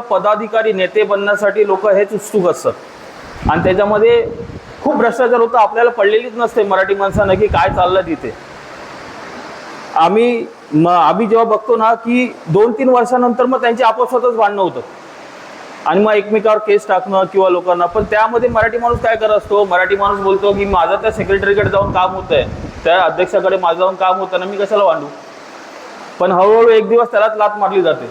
पदाधिकारी नेते बनण्यासाठी लोक हेच उत्सुक असतात आणि त्याच्यामध्ये खूप भ्रष्टाचार होतं, आपल्याला पडलेलीच नसते मराठी माणसांना की काय चाललं तिथे. आम्ही जेव्हा बघतो ना की 2-3 वर्षानंतर मग त्यांची आपोआपच भांडणं होतं आणि मग एकमेकावर केस टाकणं किंवा लोकांना. पण त्यामध्ये मराठी माणूस काय करत असतो, मराठी माणूस बोलतो की माझं त्या सेक्रेटरीकडे जाऊन काम होत आहे, त्या अध्यक्षाकडे माझं जाऊन काम होतं ना, मी कशाला भांडू. पण हळूहळू एक दिवस त्यालाच लाथ मारली जाते.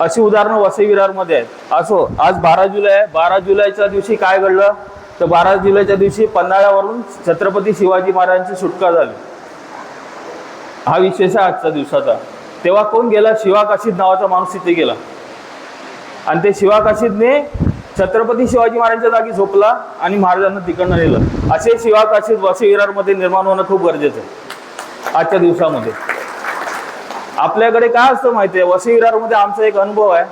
अशी उदाहरणं वसई विरारमध्ये आहेत. असो, आज 12 जुलै आहे. 12 जुलैच्या दिवशी काय घडलं तर 12 जुलैच्या दिवशी पन्हाळ्यावरून छत्रपती शिवाजी महाराजांची सुटका झाली. हा विशेष आहे आजच्या दिवसाचा. तेव्हा कोण गेला, शिवा काशीद नावाचा माणूस तिथे गेला आणि ते शिवा काशीदने छत्रपती शिवाजी महाराजांच्या जागी झोपला आणि महाराजांना तिकडनं नेलं. असे शिवा काशीद वसई विरारमध्ये निर्माण होणं खूप गरजेचं आहे आजच्या दिवसामध्ये. आपल्याकडे काय असतं माहिती आहे, वसई विरारमध्ये आमचा एक अनुभव आहे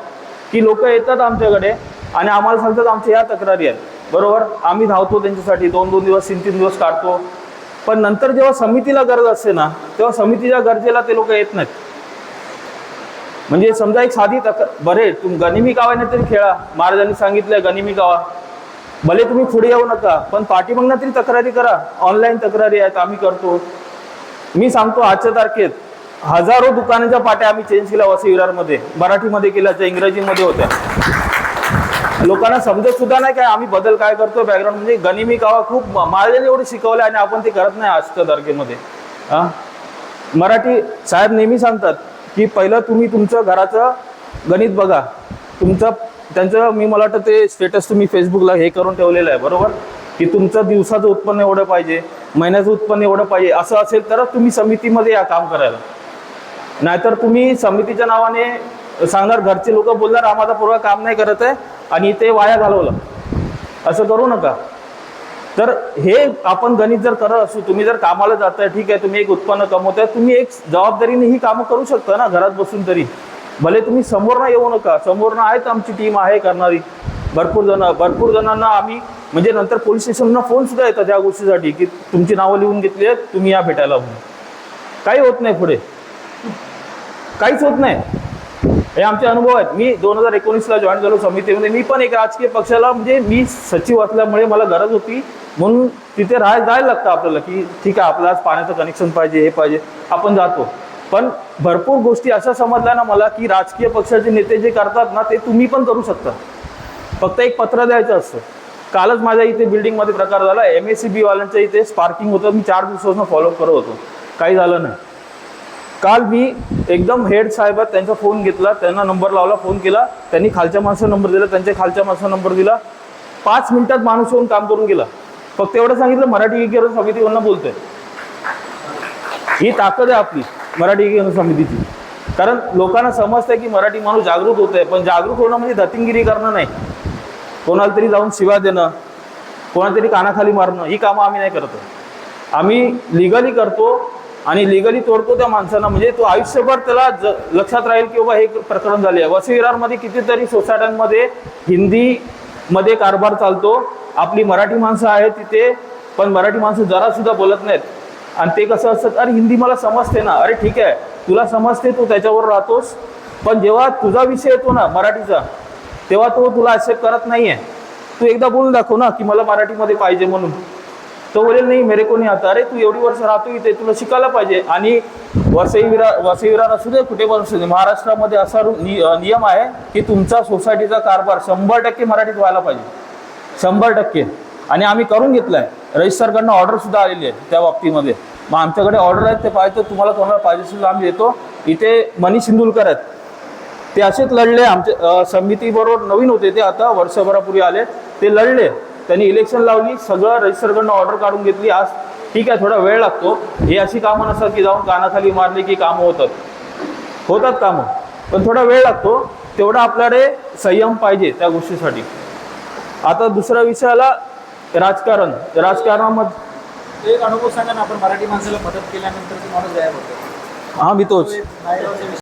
की लोक येतात आमच्याकडे आणि आम्हाला सांगतात आमच्या ह्या तक्रारी आहेत, बरोबर. आम्ही धावतो त्यांच्यासाठी, 2-2 दिवस 3-3 दिवस काढतो. पण नंतर जेव्हा समितीला गरज असते ना, तेव्हा समितीच्या गरजेला ते लोक येत नाहीत. म्हणजे समजा एक साधी बरे तुम्ही गनिमी कावाने तरी खेळा, महाराजांनी सांगितलंय गनिमी कावा, भले तुम्ही पुढे येऊ नका पण पाठीमागनं तरी तक्रारी करा. ऑनलाईन तक्रारी आहेत, आम्ही करतो. मी सांगतो आजच्या तारखेत हजारो दुकानाच्या पाट्या आम्ही चेंज केल्या वसई विरारमध्ये, मराठीमध्ये केल्या, त्या इंग्रजीमध्ये होत्या. लोकांना समजत सुद्धा नाही काय आम्ही बदल काय करतो बॅकग्राऊंड. म्हणजे गनिमी कावा खूप महाराजांनी एवढं शिकवलं आणि आपण ते करत नाही आजच्या तारखेमध्ये. मराठी साहेब नेहमी सांगतात की पहिलं तुम्ही तुमचं घराचं गणित बघा. त्यांचं मला वाटतं ते स्टेटस तुम्ही फेसबुकला हे करून ठेवलेलं आहे, बरोबर, की तुमचं दिवसाचं उत्पन्न एवढं पाहिजे, महिन्याचं उत्पन्न एवढं पाहिजे. असं असेल तरच तुम्ही समितीमध्ये या काम करायला. नाहीतर तुम्ही समितीच्या नावाने सांगणार, घरचे लोक बोलणार आम्हाला पूर्व काम नाही करत आहे आणि ते वाया घालवलं. असं करू नका. तर हे आपण गणित जर करत असू, तुम्ही जर कामाला जाताय, ठीक आहे, तुम्ही एक उत्पन्न कमवताय, तुम्ही एक जबाबदारीने ही कामं करू शकता ना घरात बसून तरी. भले तुम्ही समोरनं येऊ नका, समोरनं आहेत, आमची टीम आहे करणारी भरपूर जणांना आम्ही म्हणजे नंतर पोलीस स्टेशनला फोन सुद्धा येतात त्या गोष्टीसाठी की तुमची नावं लिहून घेतली आहेत, तुम्ही या भेटायला म्हणून. काही होत नाही, पुढे काहीच होत नाही. हे आमचे अनुभव आहेत. मी 2019ला जॉईन झालो समितीमध्ये. मी पण एक राजकीय पक्षाला म्हणजे मी सचिव असल्यामुळे मला गरज होती म्हणून तिथे जायला लागतं आपल्याला की ठीक आहे आपल्याला आज पाण्याचं कनेक्शन पाहिजे, हे पाहिजे, आपण जातो. पण भरपूर गोष्टी अशा समजल्या ना मला की राजकीय पक्षाचे नेते जे करतात ना ते तुम्ही पण करू शकता. फक्त एक पत्र द्यायचं असतं. कालच माझ्या इथे बिल्डिंगमध्ये प्रकार झाला. MSCB वाल्यांच्या इथे स्पार्किंग होतं. मी 4 दिवसापासून फॉलोअप करत होतो, काही झालं नाही. काल मी एकदम हेड साहेब त्यांचा फोन घेतला, त्यांना नंबर लावला, फोन केला. त्यांनी खालच्या माणसाचा नंबर दिला, त्यांच्या खालच्या माणसाचा नंबर दिला. 5 मिनिटात माणूस येऊन काम करून गेला. फक्त एवढं सांगितलं मराठी एकीकरण समितीवरनं बोलतोय. ही ताकद आहे आपली मराठी एकीकरण समितीची. कारण लोकांना समजतंय की मराठी माणूस जागृत होत आहे. पण जागृत होणं म्हणजे दत्तिंगिरी करणं नाही, कोणाला तरी जाऊन शिव्या देणं, कोणाला तरी कानाखाली मारणं, ही कामं आम्ही नाही करतो. आम्ही लिगली करतो आणि लिगली तोडतो त्या माणसांना. म्हणजे तो आयुष्यभर त्याला लक्षात राहील की बाबा हे प्रकरण झाले आहे. वसई विरारमध्ये कितीतरी सोसायट्यांमध्ये हिंदीमध्ये कारभार चालतो. आपली मराठी माणसं आहेत तिथे, पण मराठी माणसं जरासुद्धा बोलत नाहीत. आणि ते कसं असतं, अरे हिंदी मला समजते ना, अरे ठीक आहे तुला समजते, तू त्याच्यावर राहतोस. पण जेव्हा तुझा विषय येतो ना मराठीचा, तेव्हा तो तुला ॲक्सेप्ट करत नाही आहे. तू एकदा बोलून दाखव ना की मला मराठीमध्ये पाहिजे म्हणून. तो बोलेल नाही मेरे को नहीं आता. अरे तू एवढी वर्ष राहतो इथे, तुला शिकायला पाहिजे. आणि वसई विरार असू दे, कुठे पण असू दे, महाराष्ट्रामध्ये असा नियम आहे की तुमचा सोसायटीचा कारभार 100% मराठीत व्हायला पाहिजे, 100%. आणि आम्ही करून घेतलं आहे. रजिस्टरकडनं ऑर्डरसुद्धा आलेली आहे त्या बाबतीमध्ये. मग आमच्याकडे ऑर्डर आहेत, ते पाहिजे तुम्हाला कोणाला पाहिजे सुद्धा आम्ही देतो. इथे मनीष इंदुलकर आहेत, ते असेच लढले. आमच्या समितीबरोबर नवीन होते ते, आता वर्षभरापूर्वी आले. ते लढले, त्यांनी इलेक्शन लावली, सगळं रजिस्टरकडनं ऑर्डर काढून घेतली. आज ठीक आहे थोडा वेळ लागतो. हे अशी कामं नसतात की जाऊन कानाखाली मारली की कामं होतात कामं, पण थोडा वेळ लागतो. तेवढा आपल्याकडे संयम पाहिजे त्या गोष्टीसाठी. आता दुसऱ्या विषयाला राजकारणामध्ये एक अनुभव सांगा ना. आपण मराठी माणसाला मदत केल्यानंतर माणूस गायब होतो. मी तोच